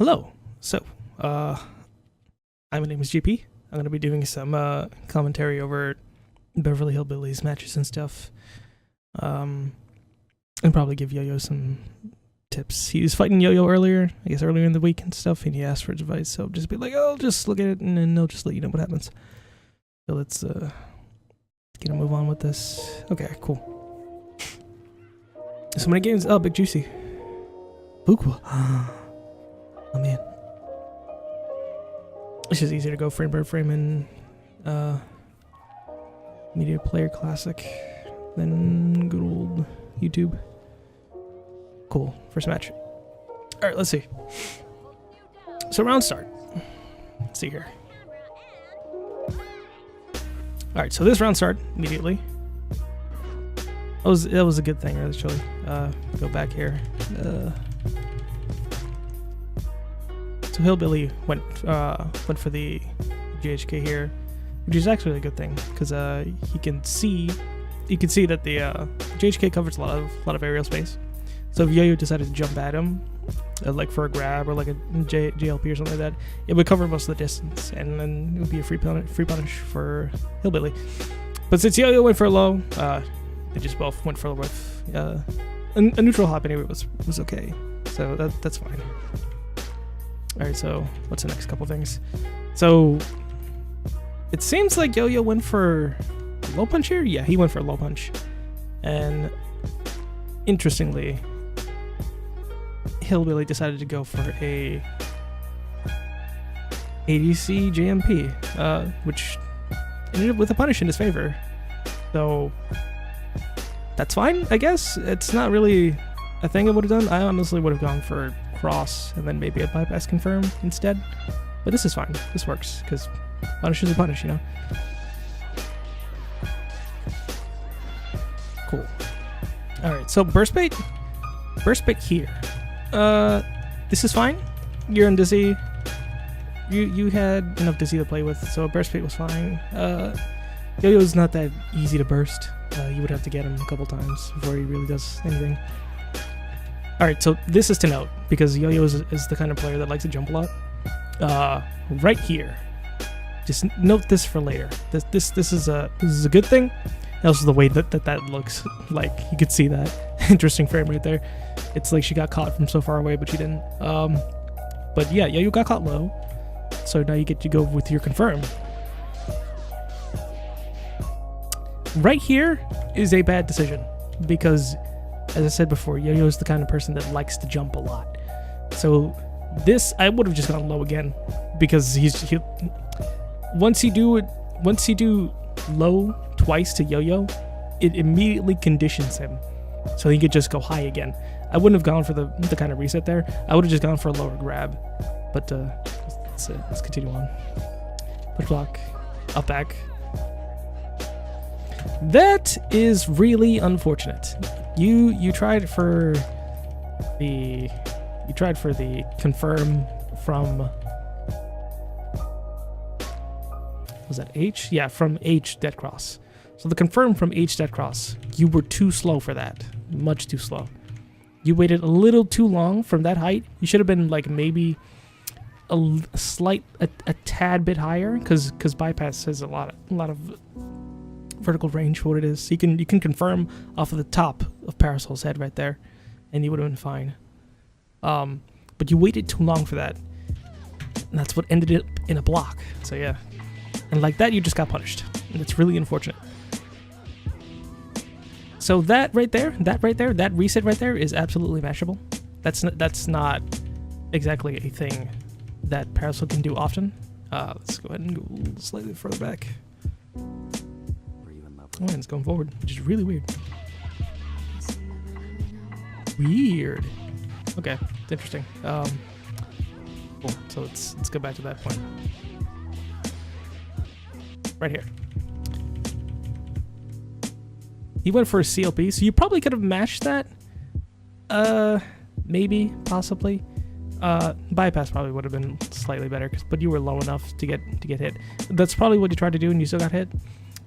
Hello. So, my name is GP. I'm going to be doing some commentary over Beverly Hillbillies matches and stuff. And probably give Yoyo some tips. He was fighting Yoyo earlier in the week and stuff, and he asked for advice, so just be like, oh, just look at it, and then they'll just let you know what happens. So let's get a move on with this. Okay, cool. So many games. Oh, Big Juicy. Ooh. Oh man. It's just easier to go frame by frame in Media Player Classic than good old YouTube. Cool. First match. Alright, let's see. So round start. Let's see here. Alright, so this round start immediately. That was a good thing, actually. Go back here. So Hillbilly went for the GHK here, which is actually a good thing because you can see that the GHK covers a lot of aerial space. So if Yoyo decided to jump at him, like for a grab or like a JLP or something like that, it would cover most of the distance, and then it would be a free punish for Hillbilly. But since Yoyo went for a low, they just both went for a whiff. A neutral hop anyway was okay, so that's fine. Alright, so what's the next couple things? So it seems like Yoyo went for a low punch here? Yeah, he went for a low punch. And interestingly, Hillbilly decided to go for a ADC JMP, which ended up with a punish in his favor. So that's fine, I guess. It's not really a thing I would have done. I honestly would have gone for cross and then maybe a bypass confirm instead. But this is fine. This works because punish is a punish, you know? Cool. Alright, so burst bait here. This is fine. You're in Dizzy. You had enough Dizzy to play with, so burst bait was fine. Yoyo's not that easy to burst. You would have to get him a couple times before he really does anything. Alright, so this is to note, because Yoyo is the kind of player that likes to jump a lot. Right here. Just note this for later. This is a good thing. And also the way that looks, like, you could see that. Interesting frame right there. It's like she got caught from so far away, but she didn't. But yeah, Yoyo got caught low. So now you get to go with your confirm. Right here is a bad decision, because as I said before, Yoyo is the kind of person that likes to jump a lot. So this, I would have just gone low again, because once you do low twice to Yoyo, it immediately conditions him, so he could just go high again. I wouldn't have gone for the kind of reset there. I would have just gone for a lower grab. But let's continue on. Push block, up back. That is really unfortunate. You tried for the confirm from, was that H? Yeah, from H dead cross. So the confirm from H dead cross, you were too slow for that. Much too slow. You waited a little too long from that height. You should have been like maybe a tad bit higher, because bypass has a lot of vertical range for what it is. So you can confirm off of the top of Parasol's head right there, and you would have been fine. But you waited too long for that, and that's what ended up in a block. So yeah, and like that, you just got punished, and it's really unfortunate. So that reset right there is absolutely mashable. That's not exactly a thing that Parasol can do often. Let's go ahead and go slightly further back. Oh, and it's going forward, which is really weird. Weird. Okay, it's interesting. Cool. So let's go back to that point. Right here. He went for a CLP, so you probably could have matched that. Maybe, possibly. Bypass probably would have been slightly better, but you were low enough to get hit. That's probably what you tried to do, and you still got hit.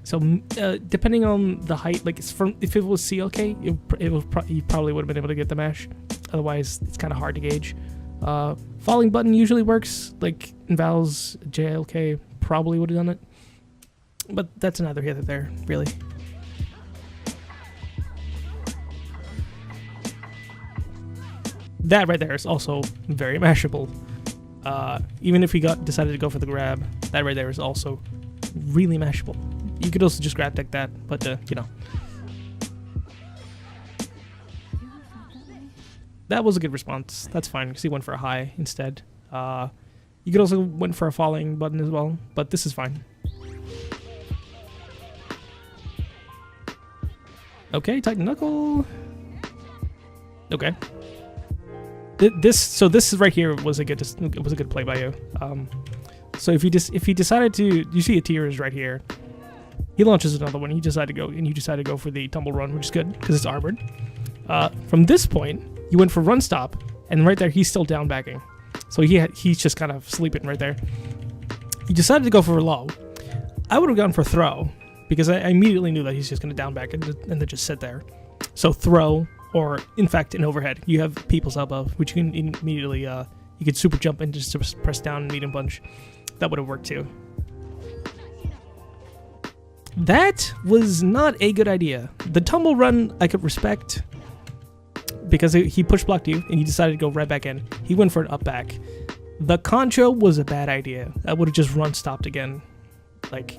So depending on the height, like if it was CLK, you probably would have been able to get the mash. Otherwise, it's kind of hard to gauge. Falling button usually works, like in Val's JLK probably would have done it. But that's neither here nor there, really. That right there is also very mashable. Even if he decided to go for the grab, that right there is also really mashable. You could also just grab deck that, but you know. That was a good response. That's fine, because he went for a high instead. You could also went for a falling button as well, but this is fine. Okay, Titan Knuckle. Okay. This is right here was a good play by you. So if he decided to, you see a tier is right here. He launches another one. He decided to go, and you decided to go for the tumble run, which is good because it's armored. From this point, you went for run stop, and right there he's still down backing. So he's just kind of sleeping right there. He decided to go for a low. I would have gone for throw because I immediately knew that he's just going to down back and then just sit there. So throw, or in fact an overhead. You have people's elbow, which you can immediately you could super jump and just press down and medium punch. That would have worked too. That was not a good idea. The tumble run I could respect because he push blocked you and you decided to go right back in. He went for an up back. The concho was a bad idea. I would have just run stopped again. Like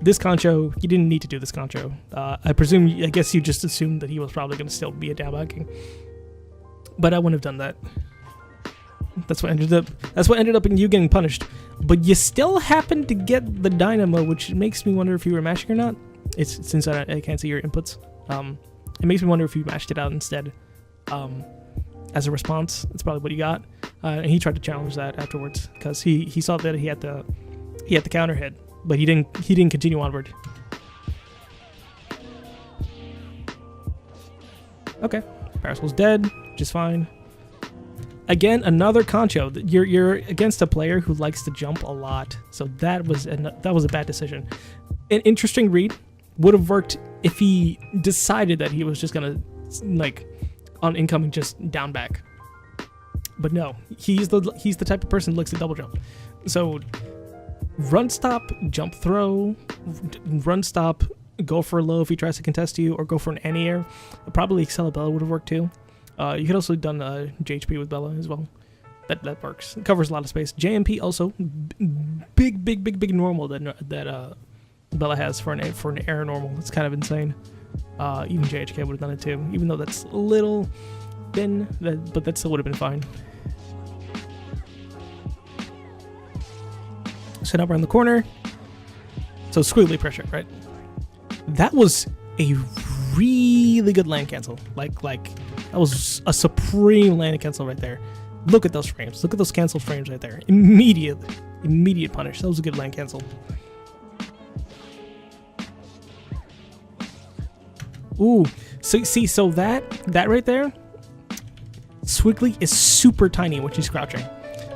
this concho, you didn't need to do this concho. I guess you just assumed that he was probably going to still be a down backing. But I wouldn't have done that. That's what ended up in you getting punished. But you still happened to get the dynamo, which makes me wonder if you were mashing or not. It's since I can't see your inputs. It makes me wonder if you mashed it out instead. As a response, that's probably what you got. And he tried to challenge that afterwards because he saw that he had the counter hit, but he didn't continue onward. Okay, Parasol's dead, which is fine. Again, another concho. You're against a player who likes to jump a lot, so that was a bad decision. An interesting read would have worked if he decided that he was just gonna like on incoming just down back. But no, he's the type of person who likes to double jump. So run stop, jump throw, run stop, go for a low if he tries to contest you, or go for an anti-air. Probably Excalibella would have worked too. You could also have done JHP with Bella as well. That works. It covers a lot of space. JMP also big normal that Bella has for an air normal. It's kind of insane. Even JHK would have done it too, even though that's a little thin, but that still would have been fine. So now we're in the corner. So squiggly pressure, right? That was a really good land cancel. Like that was a supreme land cancel right there. Look at those frames. Look at those canceled frames right there. Immediate punish. That was a good land cancel. Ooh, so that right there, Squiggly is super tiny when she's crouching.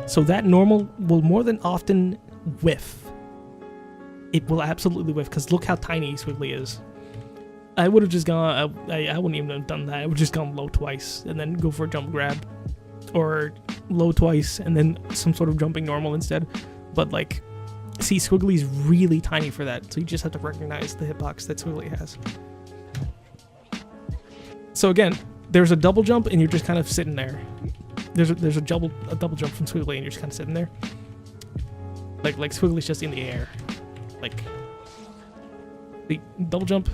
So that normal will more than often whiff. It will absolutely whiff, because look how tiny Squiggly is. I would have just gone, I wouldn't even have done that. I would have just gone low twice, and then go for a jump grab. Or low twice, and then some sort of jumping normal instead. But like, see, Squiggly's really tiny for that, so you just have to recognize the hitbox that Squiggly has. So again, there's a double jump and you're just kind of sitting there. There's a double jump from Squiggly and you're just kind of sitting there. Like Squiggly's just in the air. Like the double jump.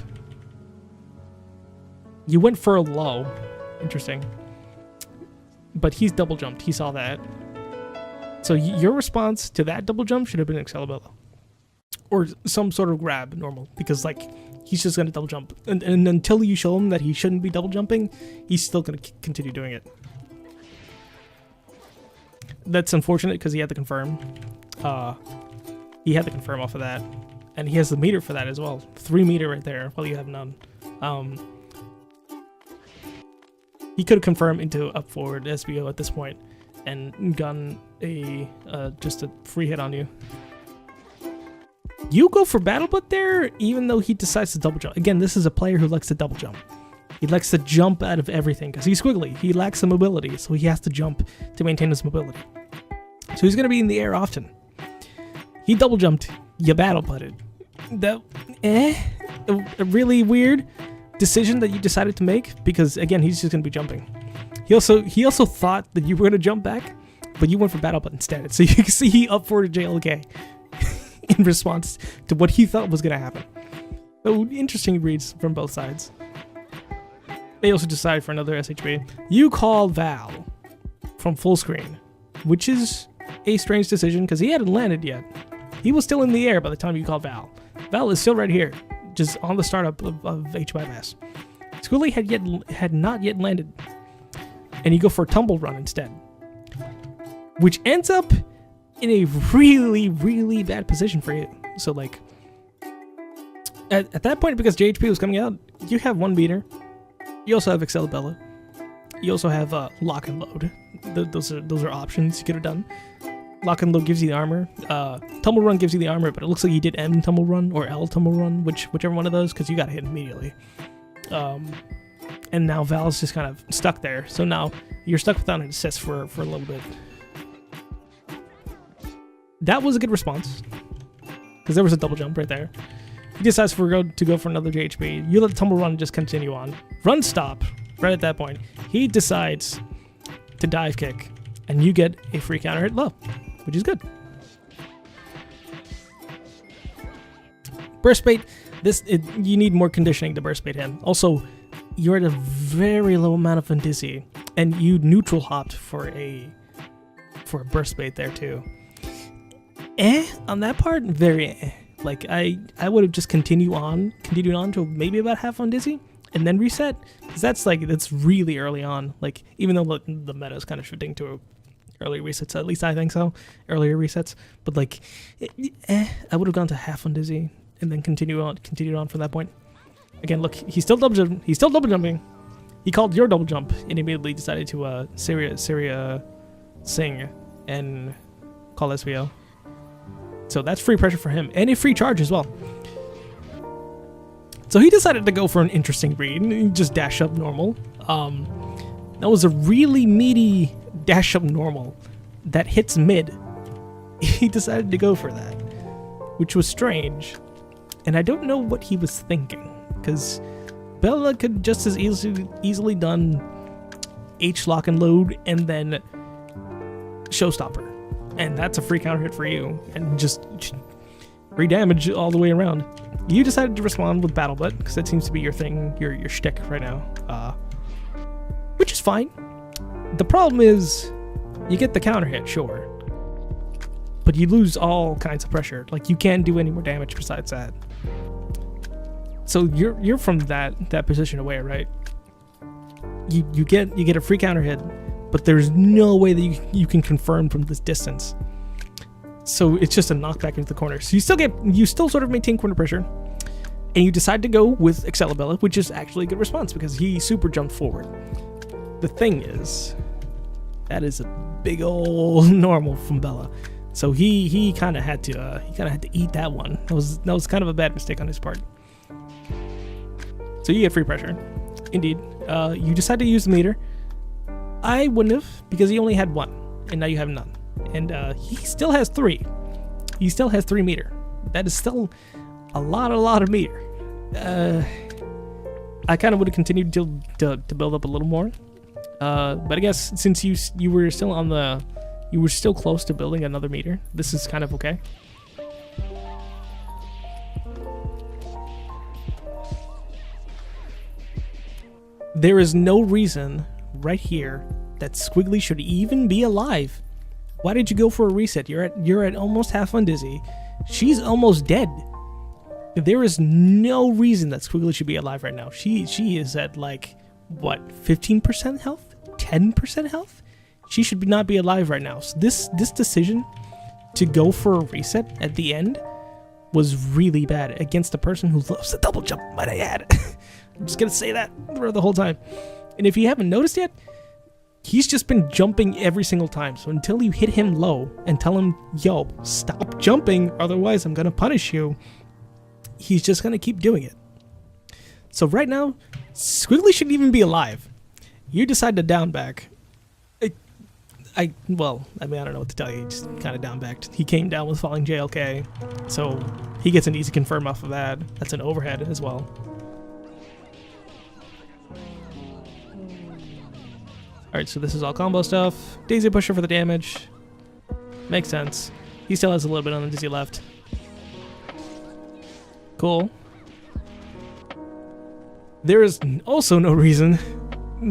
You went for a low. Interesting. But he's double jumped. He saw that. So your response to that double jump should have been Excalibella. Or some sort of grab normal, because like he's just gonna double jump, and until you show him that he shouldn't be double jumping, he's still gonna continue doing it. That's unfortunate because he had to confirm. He had to confirm off of that, and he has the meter for that as well. 3 meter right there. Well, you have none. He could have confirmed into up forward SBO at this point, and gotten just a free hit on you. You go for battle butt there, even though he decides to double jump. Again, this is a player who likes to double jump. He likes to jump out of everything because he's squiggly. He lacks the mobility, so he has to jump to maintain his mobility. So he's going to be in the air often. He double jumped. You battle butted. That, a really weird decision that you decided to make because, again, he's just going to be jumping. He also thought that you were going to jump back, but you went for battle butt instead. So you can see he up for JLK in response to what he thought was going to happen. So interesting reads from both sides. They also decided for another SHB. You call Val from full screen, which is a strange decision because he hadn't landed yet. He was still in the air by the time you called Val. Val is still right here, just on the startup of H5S. Squilly had not yet landed, and you go for a tumble run instead, which ends up in a really, really bad position for you. So like, at that point, because JHP was coming out, you have 1 meter. You also have Excalibella. You also have Lock and Load. Those are options you could have done. Lock and Load gives you the armor. Tumble Run gives you the armor, but it looks like you did M Tumble Run or L Tumble Run, whichever one of those, because you got hit immediately. And now Val's just kind of stuck there. So now you're stuck without an assist for a little bit. That was a good response, because there was a double jump right there. He decides to go for another JHP. You let the Tumble Run just continue on. Run stop right at that point. He decides to dive kick, and you get a free counter hit low, which is good. Burst bait, you need more conditioning to burst bait him. Also, you're at a very low amount of Fendizzy, and you neutral hopped for a burst bait there too. On that part, very Like I would have just continued on to maybe about half on Dizzy and then reset, because that's really early on. Like, even though the meta is kind of shifting to early resets, at least I think so, earlier resets. But like, I would have gone to half on Dizzy and then continued on from that point. Again, look, he's still double jumping. He called your double jump and immediately decided to Syria sing and call SVO. So that's free pressure for him, and a free charge as well. So he decided to go for an interesting read, and he just dash up normal. That was a really meaty dash up normal that hits mid. He decided to go for that, which was strange. And I don't know what he was thinking, because Bella could just as easily done H lock and load and then showstopper. And that's a free counter hit for you, and just free damage all the way around. You decided to respond with Battle Butt, because that seems to be your thing, your shtick right now, which is fine. The problem is, you get the counter hit, sure, but you lose all kinds of pressure. Like, you can't do any more damage besides that. So you're from that position away, right? You get a free counter hit, but there's no way that you can confirm from this distance. So it's just a knockback into the corner. So you still sort of maintain corner pressure, and you decide to go with Excalibella, which is actually a good response because he super jumped forward. The thing is, that is a big old normal from Bella. So he kind of had to eat that one. That was kind of a bad mistake on his part. So you get free pressure. Indeed, you decide to use the meter. I wouldn't have, because he only had 1, and now you have none. And he still has 3. He still has 3 meter. That is still a lot of meter. I kind of would have continued to build up a little more. But I guess since you were still close to building another meter, this is kind of okay. There is no reason right here that Squiggly should even be alive. Why did you go for a reset? You're at almost half on Dizzy. She's almost dead. There is no reason that Squiggly should be alive right now. She is at like what, 15% health? 10% health? She should not be alive right now. So this decision to go for a reset at the end was really bad against a person who loves the double jump, might I add. I'm just gonna say that for the whole time. And if you haven't noticed yet, he's just been jumping every single time. So until you hit him low and tell him, yo, stop jumping, otherwise I'm gonna punish you, he's just gonna keep doing it. So right now, Squiggly shouldn't even be alive. You decide to down back. Well, I mean, I don't know what to tell you. He just kind of down backed. He came down with falling JLK, so he gets an easy confirm off of that. That's an overhead as well. Alright, so this is all combo stuff. Daisy pusher for the damage. Makes sense. He still has a little bit on the Dizzy left. Cool. There is also no reason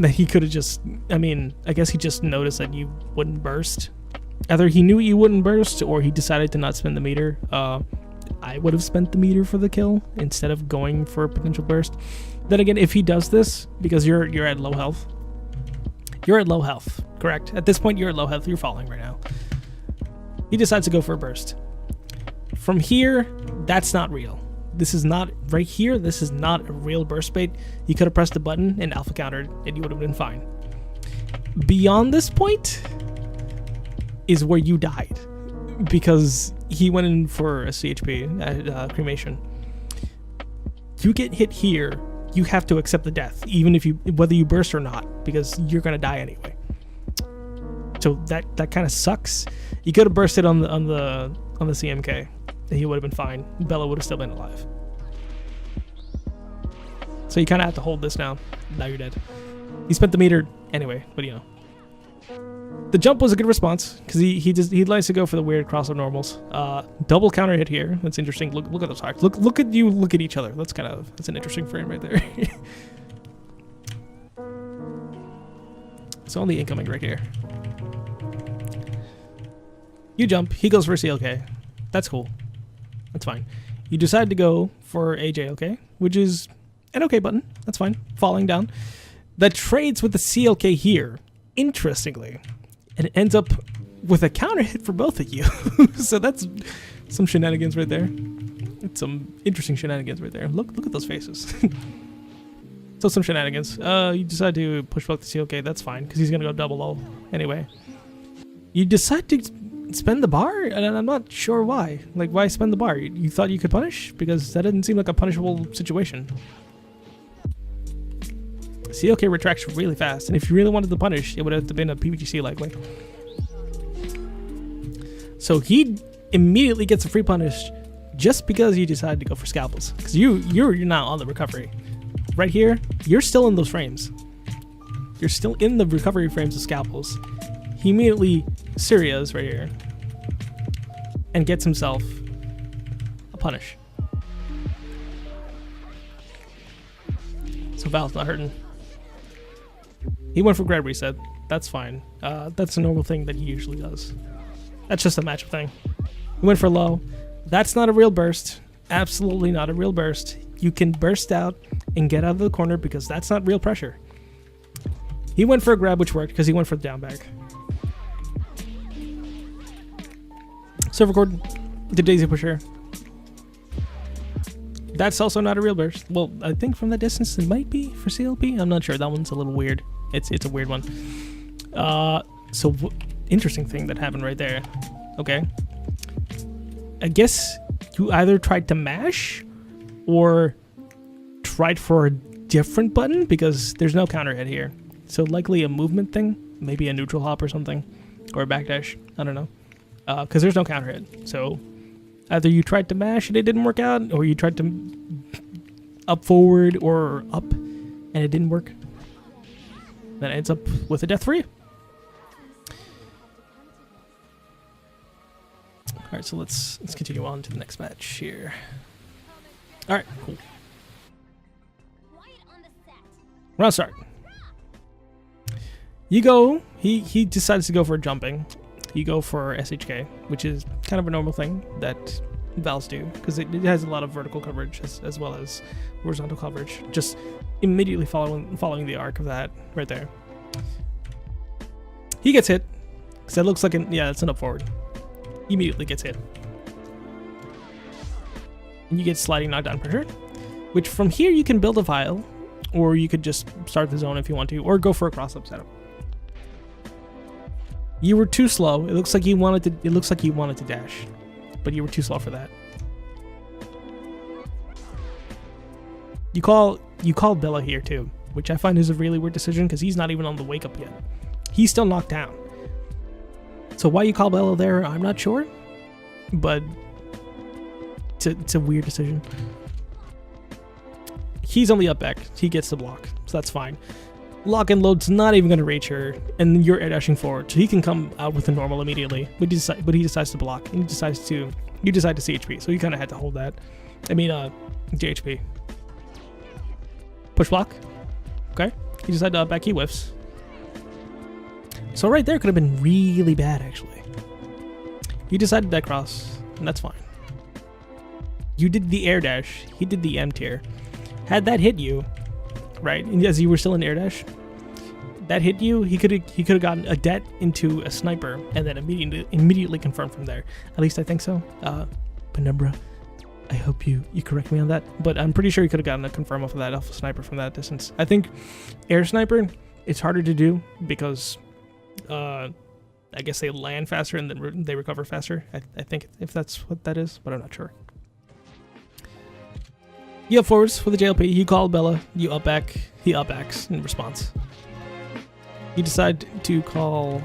that he could have just... I mean, I guess he just noticed that you wouldn't burst. Either he knew you wouldn't burst, or he decided to not spend the meter. I would have spent the meter for the kill instead of going for a potential burst. Then again, if he does this, because you're at low health... You're at low health, correct? At this point, you're at low health. You're falling right now. He decides to go for a burst. From here, that's not real. This is not, right here, this is not a real burst bait. You could have pressed the button and alpha countered, and you would have been fine. Beyond this point is where you died, because he went in for a CHP, cremation. You get hit here, you have to accept the death, even if whether you burst or not, because you're gonna die anyway. So that kind of sucks. You could have bursted on the CMK, and he would have been fine. Bella would have still been alive. So you kind of have to hold this now. Now you're dead. He spent the meter anyway. What do you know? The jump was a good response because he likes to go for the weird cross of normals. Double counter hit here. That's interesting. Look at those hearts. Look at you. Look at each other. That's an interesting frame right there. It's only incoming right here. You jump. He goes for a CLK. That's cool. That's fine. You decide to go for a JLK, which is an okay button. That's fine. Falling down. That trades with the CLK here. Interestingly. And it ends up with a counter hit for both of you. So that's some shenanigans right there. It's some interesting shenanigans right there. Look at those faces. So some shenanigans. You decide to push back the CLK. That's fine, because he's going to go double low anyway. You decide to spend the bar, and I'm not sure why. Like, why spend the bar? You thought you could punish? Because that didn't seem like a punishable situation. CLK retracts really fast, and if you really wanted to punish, it would have been a PVGC likely. So he immediately gets a free punish just because you decided to go for scalpels. Because you're now on the recovery. Right here, you're still in those frames. You're still in the recovery frames of scalpels. He immediately Syria's right here and gets himself a punish. So Val's not hurting. He went for grab reset. That's fine. That's a normal thing that he usually does. That's just a matchup thing. He went for low. That's not a real burst. Absolutely not a real burst. You can burst out and get out of the corner because that's not real pressure. He went for a grab, which worked because he went for the down back. Server cord, the Daisy pusher. That's also not a real burst. Well, I think from that distance it might be for CLP. I'm not sure. That one's a little weird. It's a weird one. So interesting thing that happened right there. Okay. I guess you either tried to mash or tried for a different button because there's no counter hit here. So likely a movement thing, maybe a neutral hop or something, or a backdash. I don't know. Because there's no counter hit. So either you tried to mash and it didn't work out, or you tried to up forward or up and it didn't work. Then it ends up with a death free. Alright, so let's continue on to the next match here. Alright, cool. Round start. You go, he decides to go for jumping. You go for SHK, which is kind of a normal thing that Valves do, because it has a lot of vertical coverage as well as horizontal coverage. Just immediately following the arc of that right there. He gets hit, because that looks like it's an up forward. He immediately gets hit. And you get sliding knockdown pressure, which from here you can build a vial, or you could just start the zone if you want to, or go for a cross-up setup. You were too slow. It looks like you wanted to dash, but you were too slow for that. You call You called Bella here too, which I find is a really weird decision because he's not even on the wake up yet. He's still knocked down. So why you call Bella there, I'm not sure, but it's a weird decision. He's on the up back. He gets the block, so that's fine. Lock and load's not even going to reach her, and you're air dashing forward, so he can come out with a normal immediately. But he decides to block, and you decide to CHP, so you kind of had to hold that. I mean, GHP. Push block. Okay. He decided to up back. He whiffs. So right there could have been really bad, actually. You decided that cross, and that's fine. You did the air dash. He did the M tier. Had that hit you, right, and as you were still in air dash, that hit you, he could have gotten a det into a sniper and then immediately confirmed from there. At least I think so. Penumbra, I hope you correct me on that, but I'm pretty sure he could have gotten a confirm off of that alpha sniper from that distance. I think air sniper, it's harder to do because I guess they land faster and then they recover faster. I think if that's what that is, but I'm not sure. You up forwards for the JLP, you call Bella, you up back, he up backs in response. You decide to call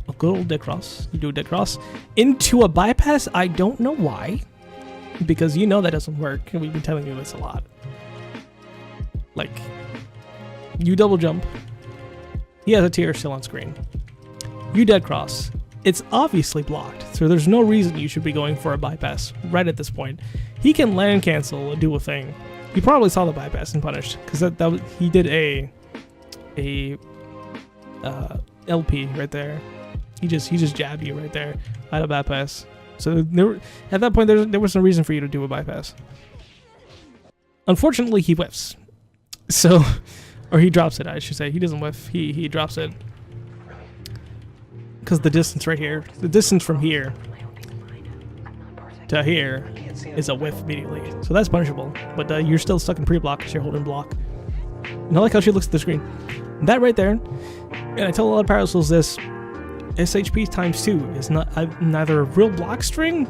a good old dead cross. You do a dead cross into a bypass. I don't know why, because you know that doesn't work, and we've been telling you this a lot. Like, you double jump, he has a tier still on screen. You dead cross. It's obviously blocked, so there's no reason you should be going for a bypass right at this point. He can land cancel and do a thing. He probably saw the bypass and punished, because he did a LP right there. He just jabbed you right there out of bypass. So at that point there was no reason for you to do a bypass. Unfortunately, he whiffs. So, or he drops it, I should say. He doesn't whiff. He drops it. Because the distance right here, the distance from here to here is a whiff immediately. So that's punishable. But you're still stuck in pre-block because you're holding block. And I like how she looks at the screen. That right there, and I tell a lot of parasol this, SHP times 2 is neither a real block string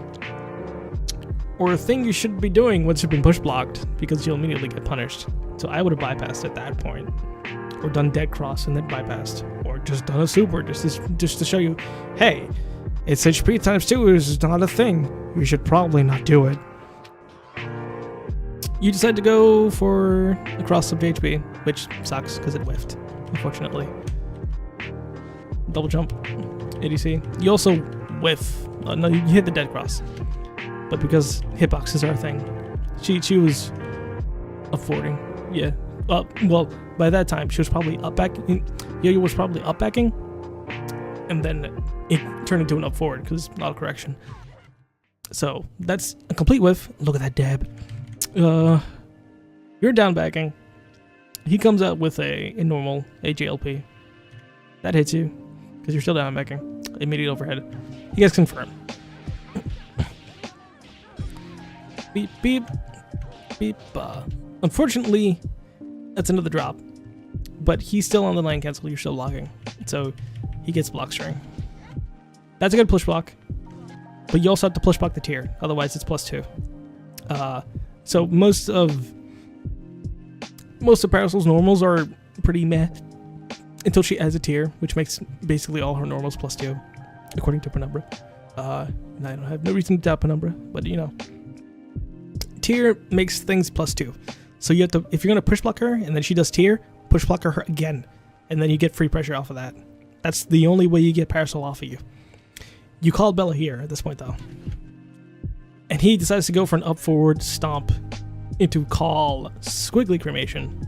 or a thing you should be doing once you've been push blocked, because you'll immediately get punished. So I would have bypassed at that point, or done dead cross and then bypassed, or just done a super just to show you, hey, SHP times 2 is not a thing. You should probably not do it. You decide to go for a cross of HP, which sucks because it whiffed, unfortunately. Double jump, ADC. You also whiff. No, you hit the dead cross, but because hitboxes are a thing, she was affording. Yeah. Well, by that time she was probably up backing. Yoyo was probably up backing, and then it turned into an up forward because not a correction. So that's a complete whiff. Look at that dab. You're down backing. He comes out with a normal AJLP. That hits you because you're still down backing. Immediate overhead. He gets confirmed. Beep beep beep. Unfortunately, that's another drop. But he's still on the line cancel. You're still blocking, so he gets block string. That's a good push block. But you also have to push block the tier, otherwise it's +2. So most of Parasol's normals are pretty meh until she adds a tier, which makes basically all her normals +2, according to Penumbra. And I don't have no reason to doubt Penumbra, but you know, tier makes things +2. So you have to, if you're gonna push block her and then she does tier, push block her again, and then you get free pressure off of that. That's the only way you get Parasol off of you. You called Bella here at this point though. And he decides to go for an up forward stomp into call Squiggly cremation.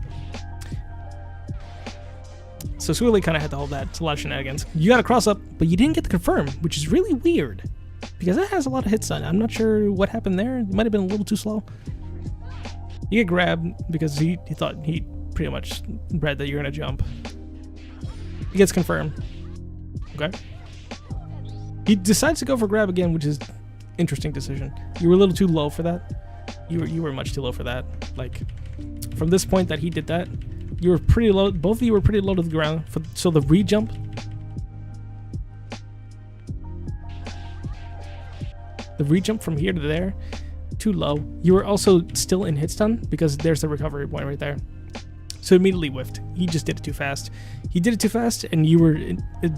So Squiggly kind of had to hold that. It's a lot of shenanigans. You got a cross up, but you didn't get the confirm, which is really weird because that has a lot of hits on it. I'm not sure what happened there. It might have been a little too slow. You get grabbed because he thought he pretty much read that you're gonna jump. He gets confirmed. Okay. He decides to go for grab again, which is interesting decision. You were a little too low for that. You were much too low for that. Like, from this point that he did that, you were pretty low. Both of you were pretty low to the ground. So the re-jump, from here to there, too low. You were also still in hit stun because there's the recovery point right there. So immediately whiffed. He just did it too fast. He did it too fast, and you were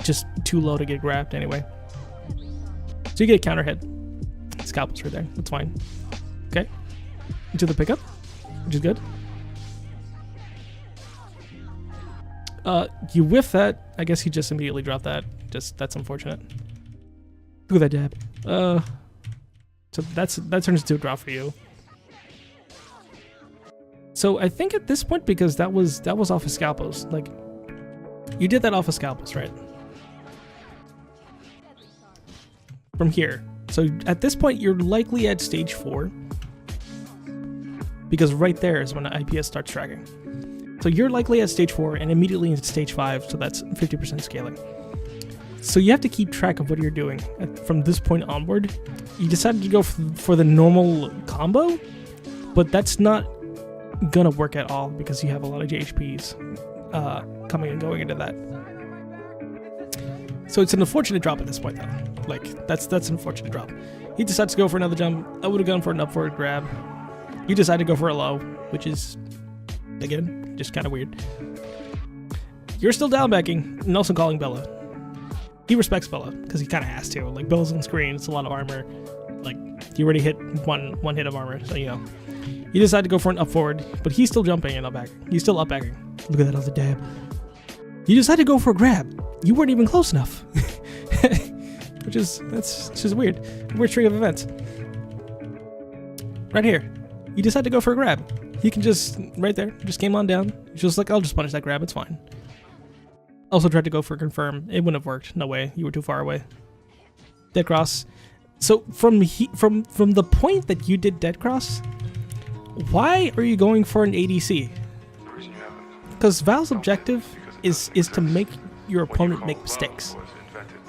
just too low to get grabbed anyway. So you get a counter hit. Scalpel's right there. That's fine. Okay. Into the pickup, which is good. You whiff that. I guess he just immediately dropped that. That's unfortunate. Look at that dab. So that turns into a drop for you. So I think at this point, because that was off of Scalpels, like you did that off of Scalpels, right? From here. So at this point, you're likely at stage 4. Because right there is when the IPS starts tracking. So you're likely at stage 4 and immediately into stage 5, so that's 50% scaling. So you have to keep track of what you're doing from this point onward. You decided to go for the normal combo, but that's not gonna work at all because you have a lot of JHPs coming and going into that. So it's an unfortunate drop at this point though. Like that's an unfortunate drop. He decides to go for another jump. I would have gone for an upward grab. You decide to go for a low, which is, again, just kind of weird. You're still down backing, and also calling Bella. He respects Bella, because he kind of has to. Like, Bella's on screen, it's a lot of armor. Like, you already hit one hit of armor, so you know. You decide to go for an up forward, but he's still jumping and up backing. He's still up backing. Look at that other dab. You decide to go for a grab. You weren't even close enough. That's just weird. Weird string of events. Right here. You decide to go for a grab. He can just, right there, just came on down. He's just like, I'll just punish that grab, it's fine. Also tried to go for a confirm. It wouldn't have worked. No way. You were too far away. Dead cross. So from the point that you did dead cross, why are you going for an ADC? Because Val's objective is to make your opponent make mistakes.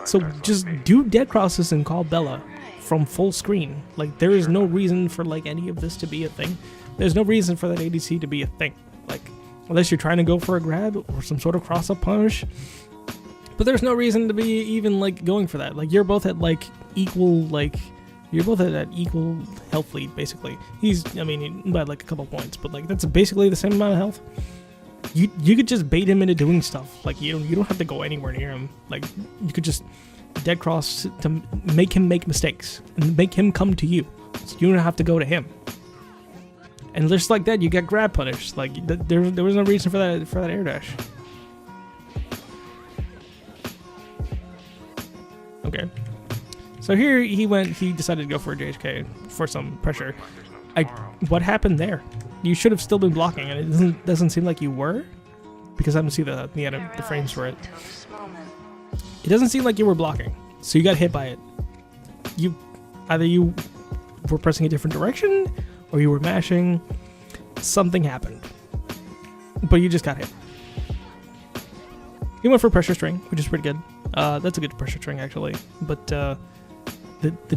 So just do dead crosses and call Bella from full screen. Like, there is no reason for like any of this to be a thing. There's no reason for that ADC to be a thing. Like, unless you're trying to go for a grab or some sort of cross-up punish. But there's no reason to be even like going for that. Like, you're both at like equal, you're both at that equal health lead, basically. I mean, by like a couple points, but like that's basically the same amount of health. You could just bait him into doing stuff. Like, you don't have to go anywhere near him. Like, you could just dead cross to make him make mistakes and make him come to you, so you don't have to go to him. And just like that, you get grab punished. Like, there was no reason for that air dash. Okay, so here he decided to go for a JHK for some pressure. What happened there? You should have still been blocking, and it doesn't seem like you were, because I haven't seen the frames for it. It doesn't seem like you were blocking, so you got hit by it. Either you were pressing a different direction, or you were mashing. Something happened, but you just got hit. You went for pressure string, which is pretty good. That's a good pressure string actually, but the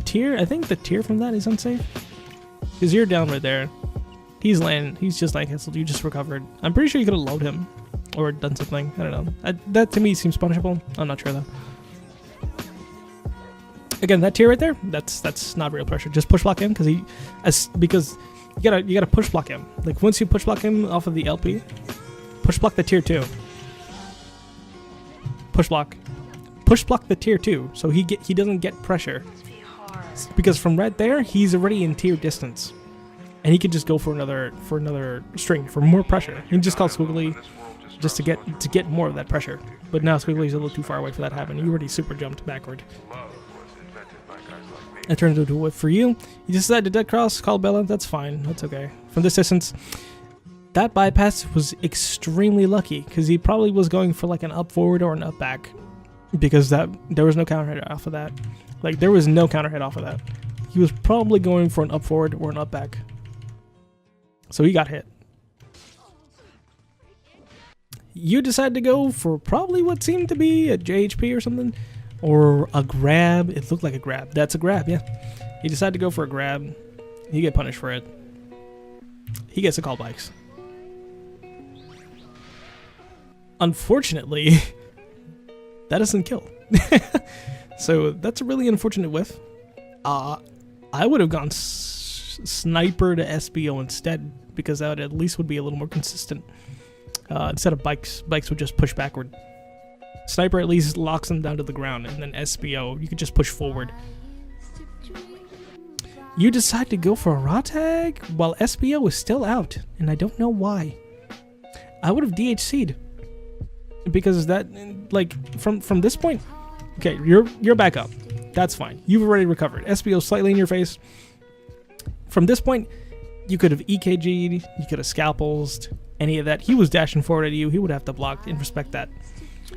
tier, I think the tier from that is unsafe, because you're down right there. He's just land canceled. You just recovered. I'm pretty sure you could have loaded him or done something. I don't know. That to me seems punishable. I'm not sure though. Again, that tier right there, that's not real pressure. Just push block him because you gotta push block him. Like, once you push block him off of the LP, push block the tier 2. Push block the tier 2, so he doesn't get pressure. Because from right there, he's already in tier distance. And he can just go for another string for more pressure. He can just call Squiggly just to get more of that pressure. But now Squiggly's a little too far away for that to happen. You already super jumped backward. It turns into a whip for you. You decided to dead cross, call Bella. That's fine. That's okay. From this distance, that bypass was extremely lucky, because he probably was going for like an up forward or an up back, because there was no counter hit off of that. Like, there was no counter hit off of that. He was probably going for an up forward or an up back. So he got hit. You decided to go for probably what seemed to be a JHP or something. Or a grab. It looked like a grab. That's a grab, yeah. He decided to go for a grab. You get punished for it. He gets a call bikes. Unfortunately, that doesn't kill. So that's a really unfortunate whiff. I would have gone sniper to SBO instead, because that at least would be a little more consistent. Instead of bikes would just push backward. Sniper at least locks them down to the ground, and then SBO, you could just push forward. You decide to go for a raw tag while SBO is still out, and I don't know why. I would have DHC'd. Because that, like, from this point, okay, you're back up. That's fine. You've already recovered. SBO slightly in your face. From this point, you could have EKG'd, you could have scalpels, any of that. He was dashing forward at you. He would have to block and respect that.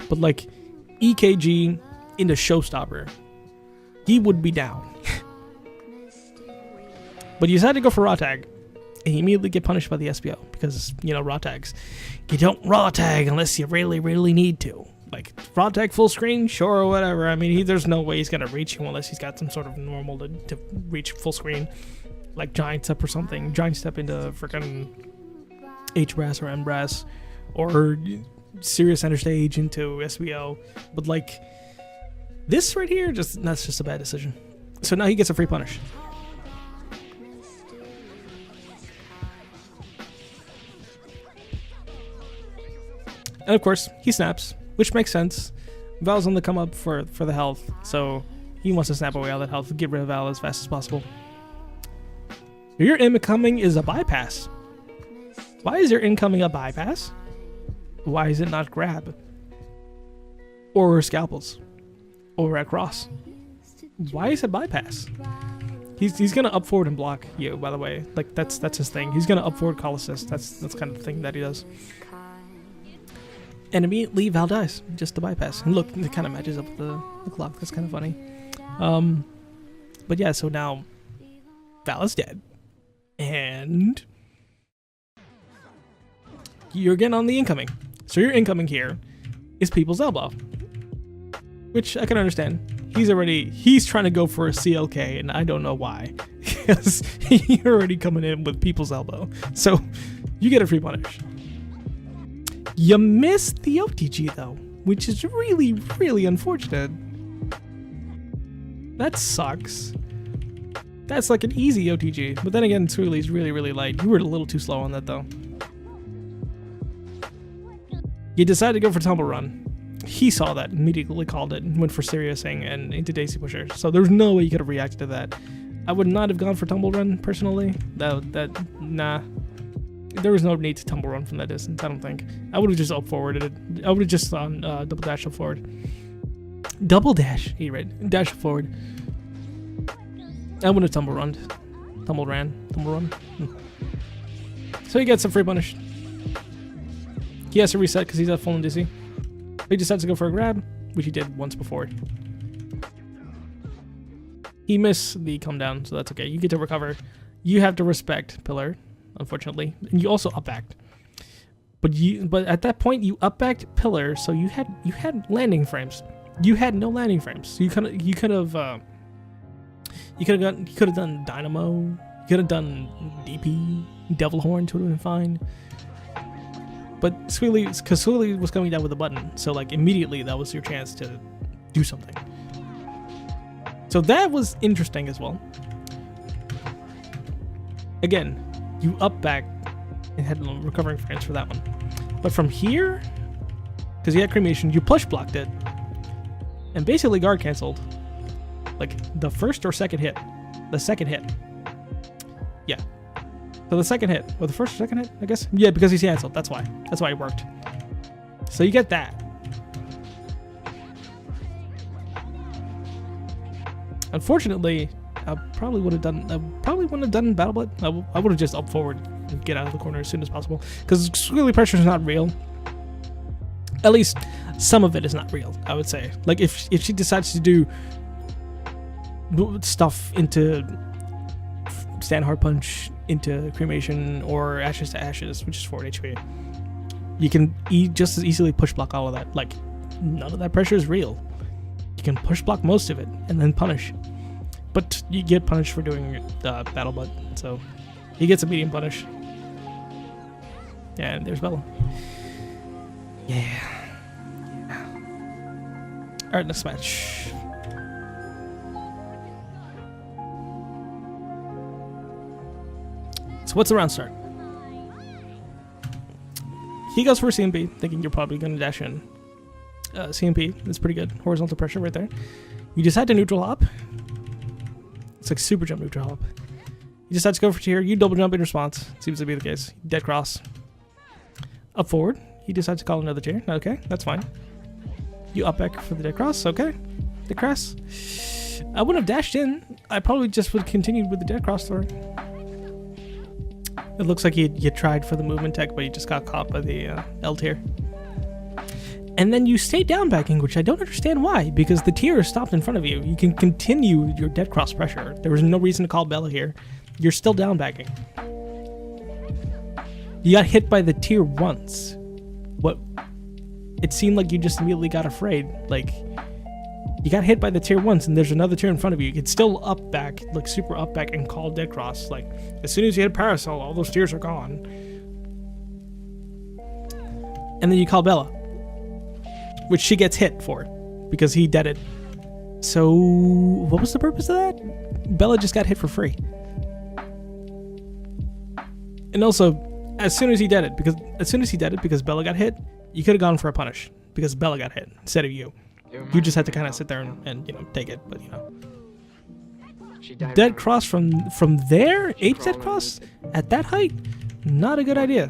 But like, EKG into showstopper, he would be down. But you decided to go for raw tag, and you immediately get punished by the SBO because, you know, raw tags. You don't raw tag unless you really, really need to. Like, raw tag full screen, sure, or whatever. I mean, there's no way he's going to reach you unless he's got some sort of normal to reach full screen. Like Giant Step or something. Giant Step into freaking H-Brass or M-Brass. Or Serious Center Stage into SBO. But, like, this right here, that's just a bad decision. So now he gets a free punish. And of course, he snaps, which makes sense. Val's on the come up for the health, so he wants to snap away all that health, get rid of Val as fast as possible. Your incoming is a bypass. Why is your incoming a bypass? Why is it not grab? Or scalpels? Or at cross? Why is it bypass? He's gonna up forward and block you, by the way. Like, that's his thing. He's gonna up forward call assist. That's kind of the thing that he does. And immediately Val dies, just to bypass. And look, it kind of matches up with the clock. That's kind of funny. But yeah, so now Val is dead. And you're getting on the incoming. So your incoming here is People's Elbow. Which I can understand. He's trying to go for a CLK, and I don't know why. Because you're already coming in with People's Elbow. So you get a free punish. You missed the OTG though, which is really, really unfortunate. That sucks. That's like an easy OTG, but then again, Suili's really, really light. You were a little too slow on that though. You decided to go for Tumble Run. He saw that, immediately called it, and went for Seriousing and into Daisy Pusher. So there's no way you could have reacted to that. I would not have gone for Tumble Run personally. Nah. There was no need to Tumble Run from that distance, I don't think. I would have just up forwarded it. I would have just double dash up forward. Double dash, he read. Dash up forward. I would have Tumble Run. Tumble Run. So he gets a free punish. He has to reset because he's at full and dizzy. He decides to go for a grab, which he did once before. He missed the come down, so that's okay. You get to recover. You have to respect Pillar, unfortunately, and you also up backed. But at that point you up backed Pillar, so you had landing frames. You had no landing frames. So you could have done Dynamo. You could have done DP, Devil Horns would have been fine. But because Suili was coming down with a button, so like immediately that was your chance to do something. So that was interesting as well. Again, you up back and had recovering frames for that one. But from here, because you had cremation, you push blocked it and basically guard canceled. Like the first or second hit. The second hit. Yeah. So the second hit. Or the first or second hit, I guess? Yeah, because he's canceled. That's why. That's why it worked. So you get that. Unfortunately, I probably wouldn't have done Battle Blood. I would have just up forward and get out of the corner as soon as possible. Because Squiggly pressure is not real. At least some of it is not real, I would say. Like if she decides to do stuff into Stand Hard Punch, into Cremation, or Ashes to Ashes, which is 4 HP, you can just as easily push block all of that. Like, none of that pressure is real. You can push block most of it and then punish. But you get punished for doing Battle Blood, so he gets a medium punish. And there's Bella. Yeah. Alright, next match. So what's the round start? He goes for a CMP, thinking you're probably going to dash in. CMP, that's pretty good. Horizontal pressure right there. You decide to neutral hop. It's like super jump neutral hop. You decide to go for here. You double jump in response. Seems to be the case. Dead cross. Up forward. He decides to call another tier. Okay, that's fine. You up back for the dead cross. Okay. The cross. I wouldn't have dashed in. I probably just would have continued with the dead cross throw. It looks like you tried for the movement tech, but you just got caught by the L tier. And then you stay down backing, which I don't understand why, because the tier is stopped in front of you. You can continue your dead cross pressure. There was no reason to call Bella here. You're still down backing. You got hit by the tier once. What? It seemed like you just immediately got afraid. Like, you got hit by the tier once, and there's another tier in front of you. You can still up back, like super up back, and call dead cross. Like, as soon as you hit Parasol, all those tiers are gone. And then you call Bella, which she gets hit for, because he deaded. So, what was the purpose of that? Bella just got hit for free. And also, as soon as he deaded, because Bella got hit, you could have gone for a punish, because Bella got hit instead of you. You just had to kind of sit there and you know, take it, but you know. Dead cross from there? 8 dead cross? At that height? Not a good idea.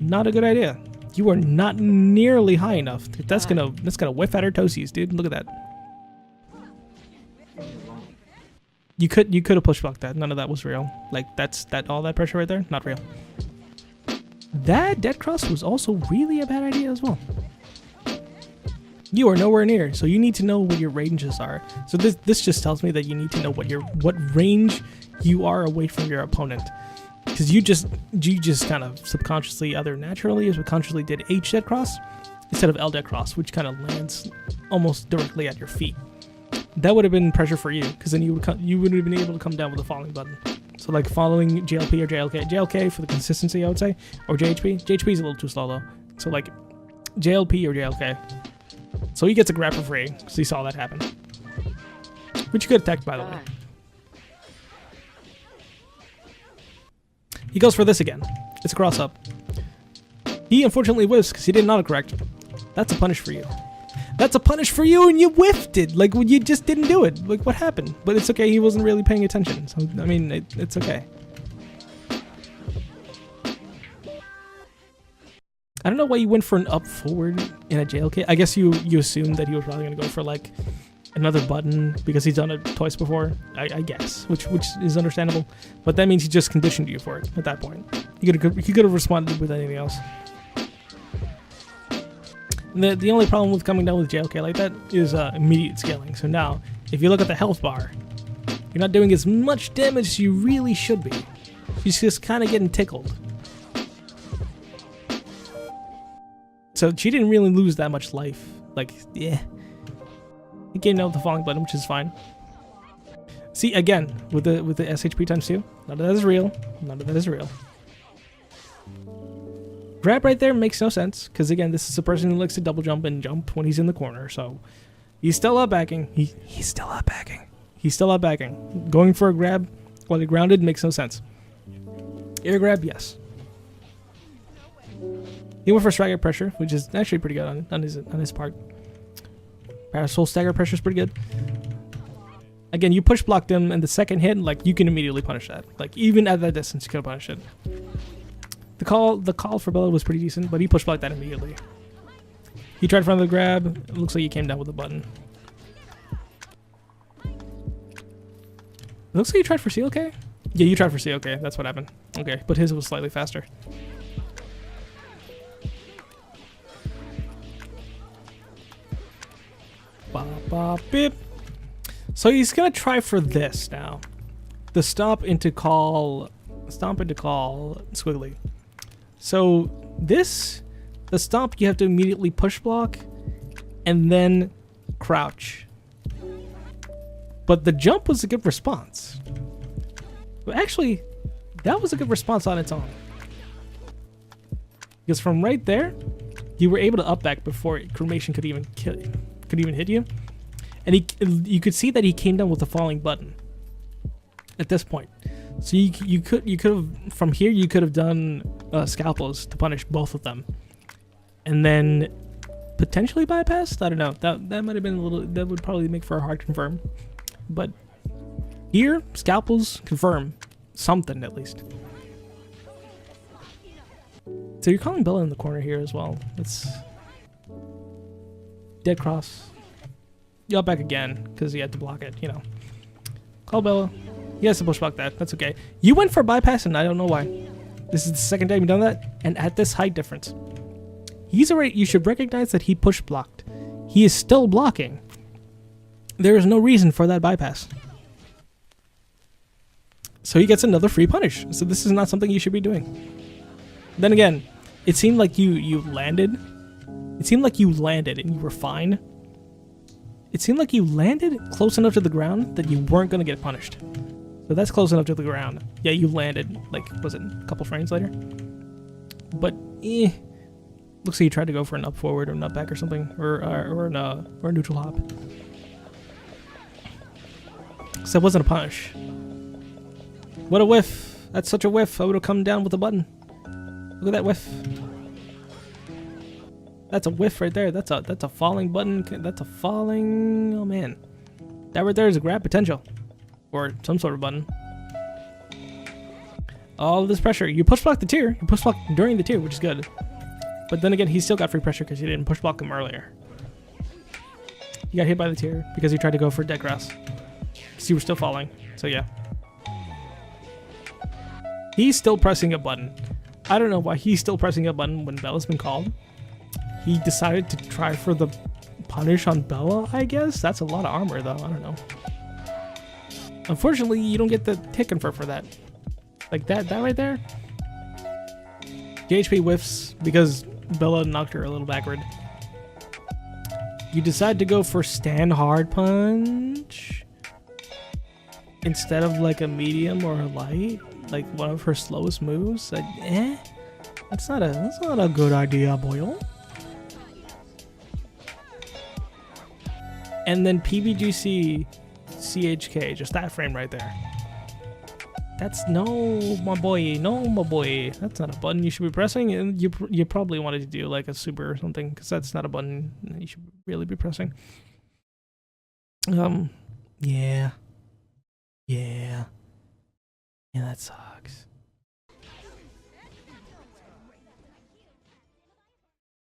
Not a good idea. You are not nearly high enough. That's gonna whiff at her toesies, dude. Look at that. You could have push blocked that. None of that was real. Like all that pressure right there, not real. That dead cross was also really a bad idea as well. You are nowhere near, so you need to know what your ranges are. So this just tells me that you need to know what range you are away from your opponent. Because you just kind of subconsciously, either naturally or subconsciously, did H dead cross instead of L dead cross, which kind of lands almost directly at your feet. That would have been pressure for you, because then you would have been able to come down with the falling button. So like following JLP or JLK. JLK for the consistency, I would say, or JHP. JHP is a little too slow though. So like JLP or JLK. So he gets a grab for free, so you saw that happen. Which you could attack, by the way. He goes for this again. It's a cross up. He unfortunately whiffs because he didn't autocorrect. That's a punish for you. That's a punish for you, and you whiffed it. Like, you just didn't do it. Like, what happened? But it's okay. He wasn't really paying attention. So, I mean, it's okay. I don't know why you went for an up forward in a JLK. I guess you assumed that he was probably going to go for, like, another button because he's done it twice before, I guess, which is understandable. But that means he just conditioned you for it at that point. He could have responded with anything else. The only problem with coming down with JLK like that is immediate scaling. So now, if you look at the health bar, you're not doing as much damage as you really should be. She's just kind of getting tickled. So she didn't really lose that much life. Like, yeah. He came out with the falling button, which is fine. See, again, with the SHP times 2, none of that is real. None of that is real. Grab right there makes no sense, because again, this is a person who likes to double jump and jump when he's in the corner, so he's still up backing. He's still up backing. He's still up backing. Going for a grab while you're grounded makes no sense. Air grab, yes. He went for stagger pressure, which is actually pretty good on his part. Parasol stagger pressure is pretty good. Again, you push blocked him, and the second hit, like, you can immediately punish that. Like, even at that distance, you can punish it. The call for Bella was pretty decent, but he push blocked that immediately. He tried for another grab. It looks like he came down with a button. It looks like you tried for CLK? Yeah, you tried for CLK. That's what happened. Okay, but his was slightly faster. Bop, bop, bip. So he's gonna try for this now. The stomp into call squiggly. So this, the stomp, you have to immediately push block and then crouch. But the jump was a good response. But actually, that was a good response on its own. Because from right there, you were able to up back before cremation could even hit you. And you could see that he came down with a falling button at this point. So you could have, from here, you could have done scalpels to punish both of them. and then potentially bypassed. I don't know. That might have been a little. That would probably make for a hard confirm. But here, scalpels confirm something at least. So you're calling Bella in the corner here as well. It's dead cross. Y'all back again because you had to block it. You know. Call Bella. He has to push block that. That's okay. You went for bypass and I don't know why. This is the second time you've done that, and at this height difference. He's already. You should recognize that he push blocked. He is still blocking. There is no reason for that bypass. So he gets another free punish. So this is not something you should be doing. Then again, it seemed like you landed. It seemed like you landed and you were fine. It seemed like you landed close enough to the ground that you weren't gonna get punished. So that's close enough to the ground. Yeah, you landed, like, was it a couple frames later? But, looks like you tried to go for an up forward or an up back or something, or a neutral hop. So it wasn't a punish. What a whiff! That's such a whiff. I would have come down with a button. Look at that whiff. That's a whiff right there. That's a falling button. That's a falling. Oh man, that right there is a grab potential, or some sort of button. All this pressure. You push block the tier. You push block during the tier, which is good. But then again, he still got free pressure because you didn't push block him earlier. You got hit by the tier because you tried to go for dead grass. Because you were still falling. So yeah. He's still pressing a button. I don't know why he's still pressing a button when Bella's been called. He decided to try for the punish on Bella, I guess? That's a lot of armor though, I don't know. Unfortunately, you don't get the hit confirm for that. Like that right there. GHP whiffs because Bella knocked her a little backward. You decide to go for stand hard punch instead of like a medium or a light, like one of her slowest moves. That's not a good idea, boy. And then PBGC CHK, just that frame right there. That's no, my boy. That's not a button you should be pressing. And you probably wanted to do like a super or something, because that's not a button you should really be pressing. Yeah, that sucks.